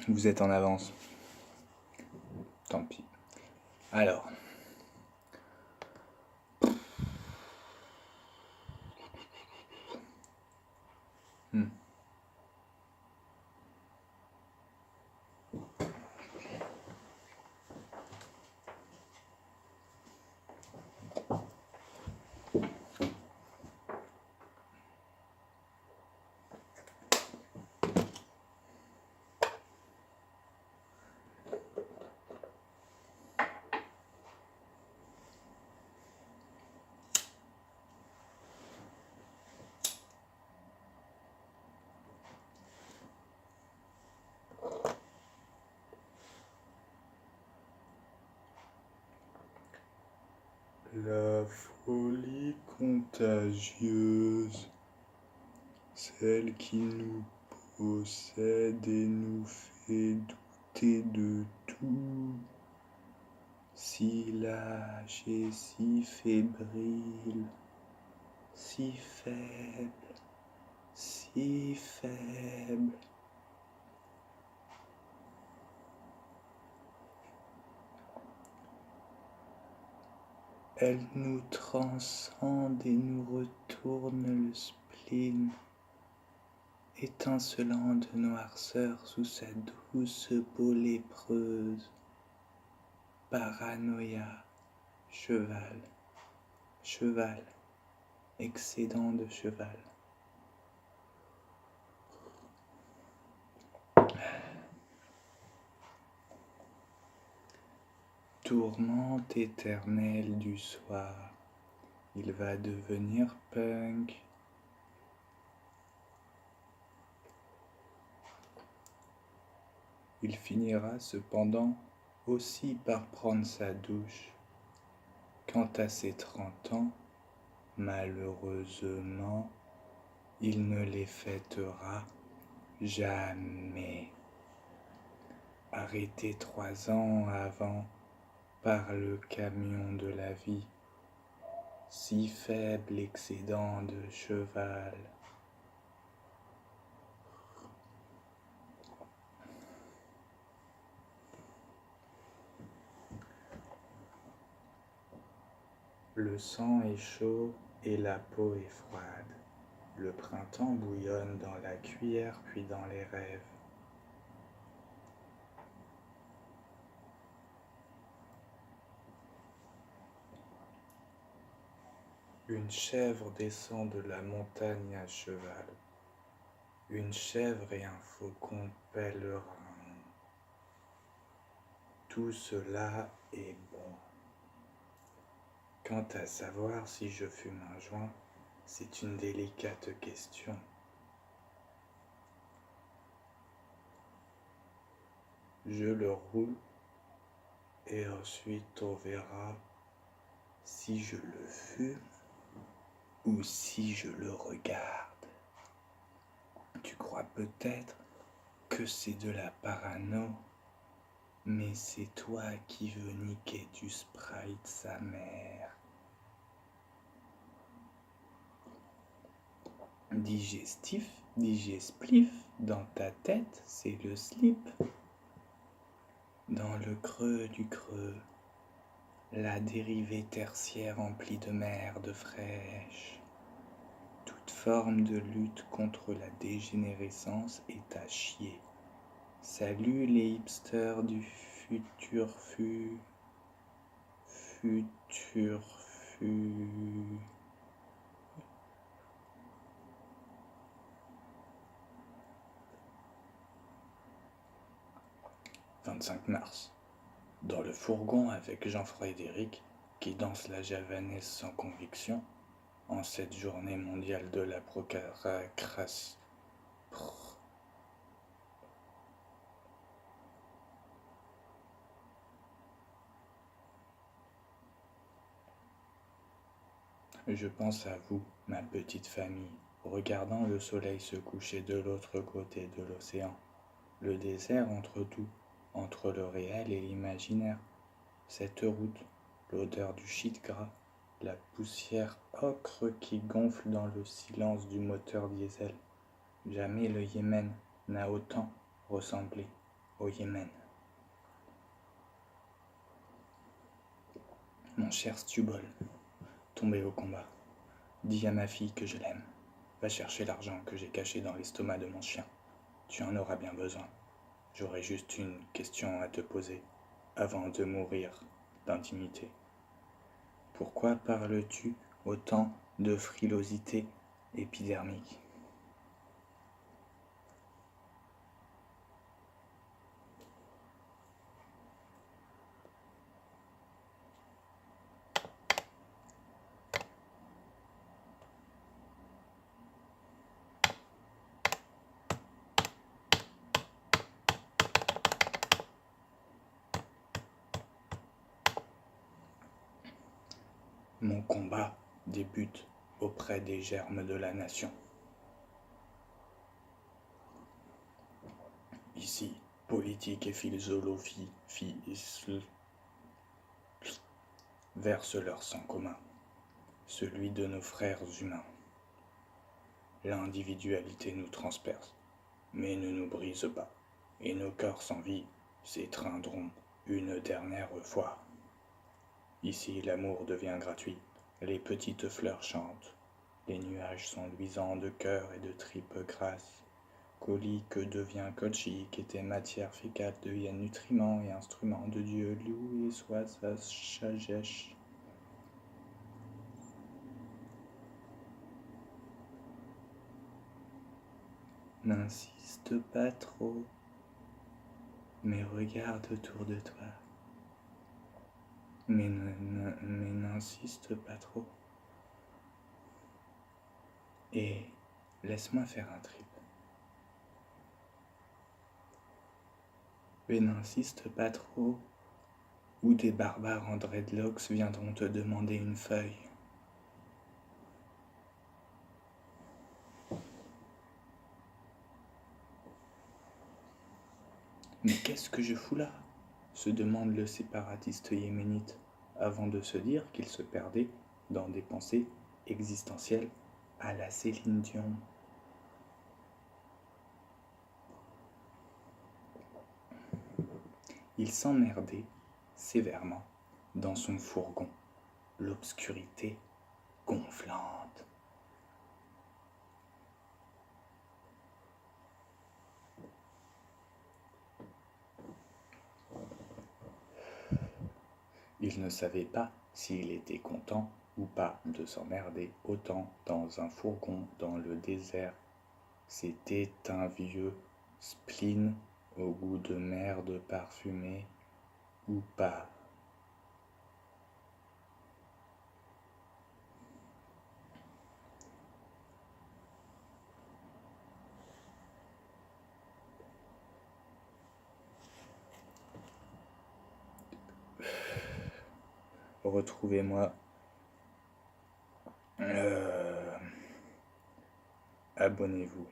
Vous êtes en avance. Tant pis. Alors. La folie contagieuse, celle qui nous possède et nous fait douter de tout, si lâche et si fébrile, si faible, si faible. Elle nous transcende et nous retourne le spleen, étincelant de noirceur sous sa douce peau lépreuse. Paranoïa, cheval, cheval, excédent de cheval. Tourmente éternelle du soir, il va devenir punk. Il finira cependant aussi par prendre sa douche. Quant à ses 30 ans, malheureusement, il ne les fêtera jamais. Arrêté 3 ans avant par le camion de la vie, si faible excédent de cheval. Le sang est chaud et la peau est froide. Le printemps bouillonne dans la cuillère puis dans les rêves. Une chèvre descend de la montagne à cheval. Une chèvre et un faucon pèlerin. Tout cela est bon. Quant à savoir si je fume un joint, c'est une délicate question. Je le roule et ensuite on verra si je le fume ou si je le regarde. Tu crois peut-être que c'est de la parano, mais c'est toi qui veux niquer du Sprite sa mère. Digestif, digesplif, dans ta tête, c'est le slip. Dans le creux du creux, la dérivée tertiaire emplie de merde fraîche. Toute forme de lutte contre la dégénérescence est à chier. Salut les hipsters du futur 25 mars. Dans le fourgon avec Jean-Frédéric qui danse la javanaise sans conviction en cette journée mondiale de la procrastination. Je pense à vous, ma petite famille, regardant le soleil se coucher de l'autre côté de l'océan, le désert entre tout, entre le réel et l'imaginaire, cette route, l'odeur du shit gras, la poussière ocre qui gonfle dans le silence du moteur diesel. Jamais le Yémen n'a autant ressemblé. au Yémen. Mon cher Stubble, tombé au combat, dis à ma fille que je l'aime. Va chercher l'argent que j'ai caché dans l'estomac de mon chien. Tu en auras bien besoin. J'aurai juste une question à te poser avant de mourir d'intimité. Pourquoi parles-tu autant de frilosité épidermique ? Mon combat débute auprès des germes de la nation. Ici, politique et philosophie versent leur sang commun, celui de nos frères humains. L'individualité nous transperce, mais ne nous brise pas, et nos corps sans vie s'étreindront une dernière fois. Ici, l'amour devient gratuit, les petites fleurs chantent, les nuages sont luisants de cœur et de tripes grasses. Colique devient colchique, et tes matières fécales deviennent nutriments et instruments de Dieu. Loué soit sa sagesse. N'insiste pas trop, mais regarde autour de toi. Mais n'insiste pas trop. Et laisse-moi faire un trip. Mais n'insiste pas trop, ou des barbares en dreadlocks viendront te demander une feuille. Mais qu'est-ce que je fous là ? Se demande le séparatiste yéménite, avant de se dire qu'il se perdait dans des pensées existentielles à la Céline Dion. Il s'emmerdait sévèrement dans son fourgon, l'obscurité gonflante. Il ne savait pas s'il était content ou pas de s'emmerder autant dans un fourgon dans le désert. C'était un vieux spleen au goût de merde parfumée ou pas. Retrouvez-moi. Abonnez-vous.